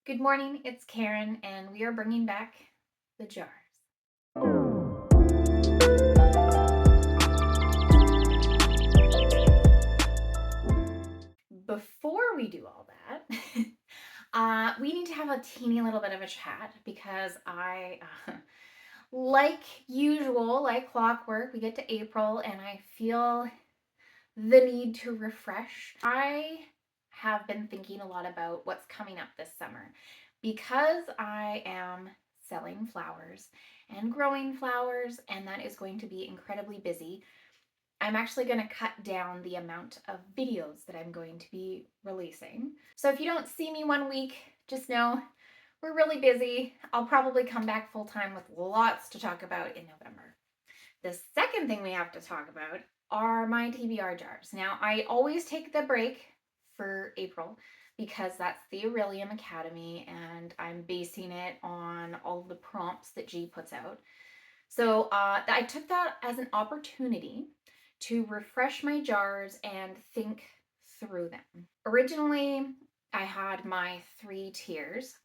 Good morning, it's Karen, and we are bringing back the jars. Before we do all that, we need to have a teeny little bit of a chat because like usual, like clockwork, we get to April and I feel the need to refresh. I have been thinking a lot about what's coming up this summer because I am selling flowers and growing flowers, and that is going to be incredibly busy. I'm actually going to cut down the amount of videos that I'm going to be releasing. So if you don't see me one week, just know we're really busy. I'll probably come back full time with lots to talk about in November. The second thing we have to talk about are my TBR jars. Now, I always take the break for April because that's the Aurelium Academy and I'm basing it on all of the prompts that G puts out. So I took that as an opportunity to refresh my jars and think through them. Originally, I had my 3 tiers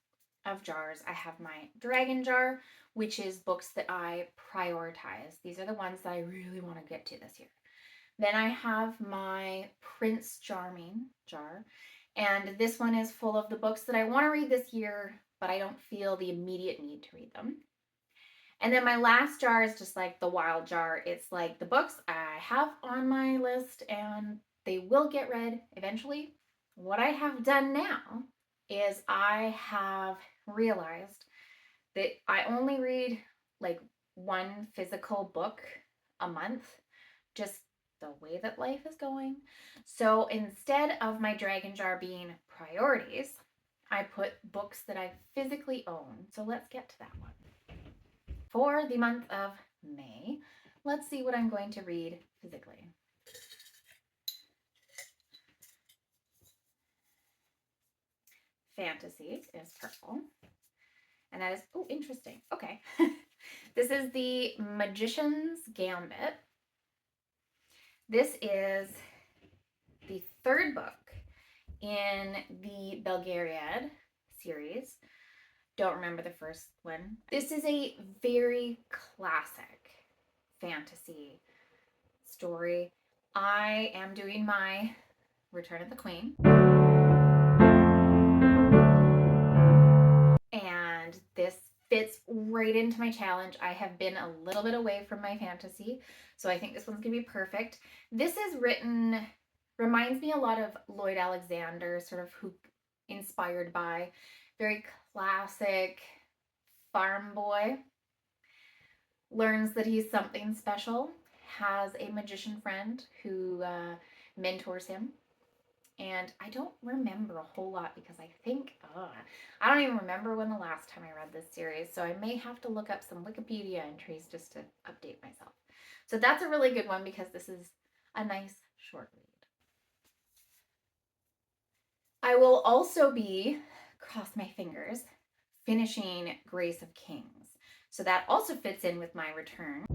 of jars. I have my dragon jar, which is books that I prioritize. These are the ones that I really want to get to this year. Then I have my Prince Charming jar, and this one is full of the books that I want to read this year, but I don't feel the immediate need to read them. And then my last jar is just like the wild jar. It's like the books I have on my list and they will get read eventually. What I have done now is I have realized that I only read like one physical book a month, just the way that life is going. So instead of my dragon jar being priorities, I put books that I physically own. So let's get to that one. For the month of May, let's see what I'm going to read physically. Fantasy is purple. And that is, oh, interesting. Okay. This is the Magician's Gambit. This is the 3rd book in the Belgariad series. Don't remember the first one. This is a very classic fantasy story. I am doing my Return of the Queen. And this fits right into my challenge. I have been a little bit away from my fantasy, so I think this one's gonna be perfect. This is written, reminds me a lot of Lloyd Alexander, sort of who inspired by, very classic farm boy, learns that he's something special, has a magician friend who mentors him. And I don't remember a whole lot because I think, I don't even remember when the last time I read this series. So I may have to look up some Wikipedia entries just to update myself. So that's a really good one because this is a nice short read. I will also be, cross my fingers, finishing Grace of Kings. So that also fits in with my return.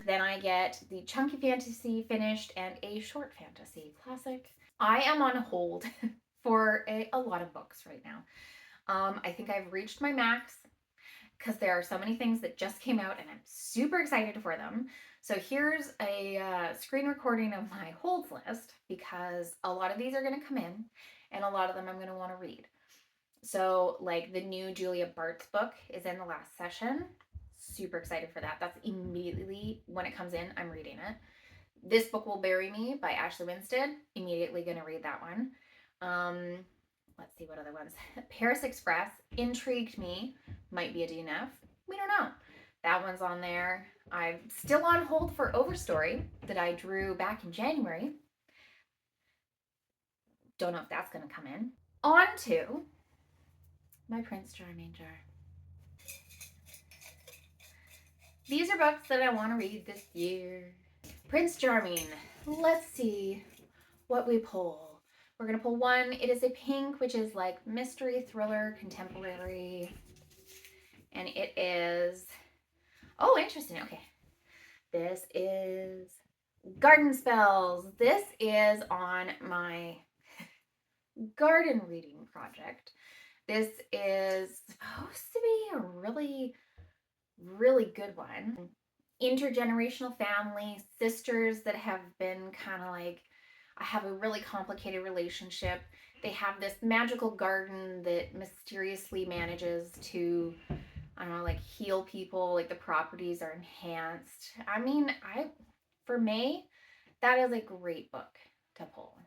Then I get the chunky fantasy finished and a short fantasy classic. I am on hold for a lot of books right now. I think I've reached my max because there are so many things that just came out and I'm super excited for them. So here's a screen recording of my holds list because a lot of these are going to come in and a lot of them I'm going to want to read. So like the new Julia Bart's book is in the last session. Super excited for that. That's immediately when it comes in, I'm reading it. This Book Will Bury Me by Ashley Winstead. Immediately going to read that one. Let's see what other ones. Paris Express intrigued me. Might be a DNF. We don't know. That one's on there. I'm still on hold for Overstory that I drew back in January. Don't know if that's going to come in. On to my Prince Charming jar. These are books that I want to read this year. Prince Charming. Let's see what we pull. We're going to pull one. It is a pink, which is like mystery, thriller, contemporary. And it is, oh, interesting. Okay. This is Garden Spells. This is on my garden reading project. This is supposed to be a really, really good one. Intergenerational family, sisters that have been kind of like, I have a really complicated relationship. They have this magical garden that mysteriously manages to, I don't know, like heal people, like the properties are enhanced. I mean, for me, that is a great book to pull.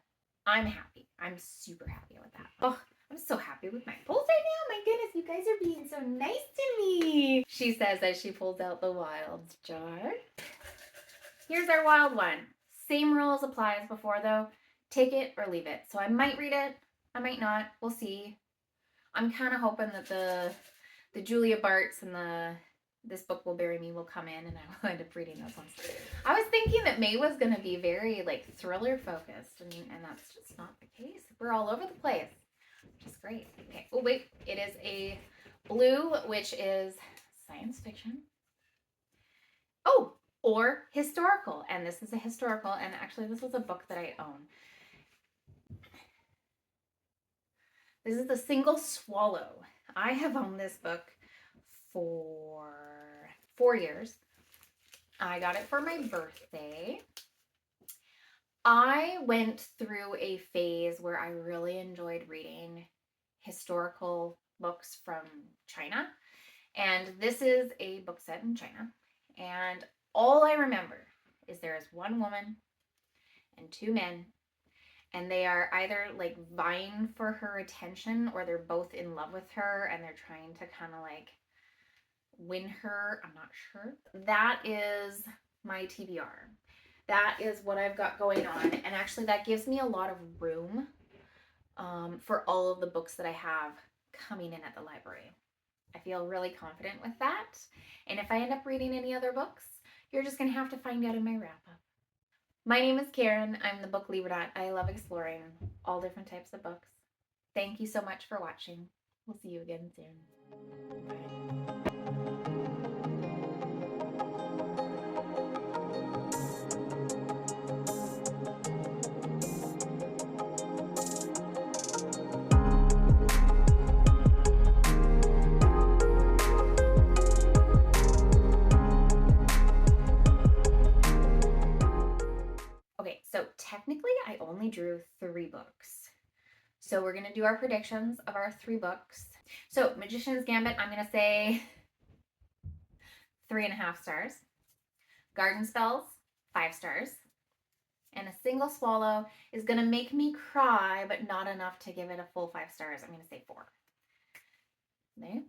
I'm happy. I'm super happy with that. Oh, I'm so happy with my pulls right now. My goodness, you guys are being so nice to me. She says as she pulls out the wild jar. Here's our wild one. Same rules apply as before though. Take it or leave it. So I might read it. I might not. We'll see. I'm kind of hoping that the Julia Barts and This Book Will Bury Me will come in and I will end up reading those ones. I was thinking that May was going to be very like thriller focused and that's just not the case. We're all over the place, which is great. Okay. Oh wait, it is a blue, which is science fiction. Oh, or historical. And this is a historical, and actually this is a book that I own. This is The Single Swallow. I have owned this book for 4 years. I got it for my birthday. I went through a phase where I really enjoyed reading historical books from China. And this is a book set in China. And all I remember is there is one woman and 2 men, and they are either like vying for her attention or they're both in love with her and they're trying to kind of like win her. I'm not sure. That is my TBR. That is what I've got going on. And actually that gives me a lot of room for all of the books that I have coming in at the library. I feel really confident with that. And if I end up reading any other books, you're just going to have to find out in my wrap up. My name is Karen. I'm the book Liberadat. I love exploring all different types of books. Thank you so much for watching. We'll see you again soon. Bye. Okay, so technically I only drew 3 books. So we're going to do our predictions of our 3 books. So Magician's Gambit, I'm going to say 3.5 stars. Garden Spells, 5 stars. And A Single Swallow is going to make me cry, but not enough to give it a full 5 stars. I'm going to say 4. Okay.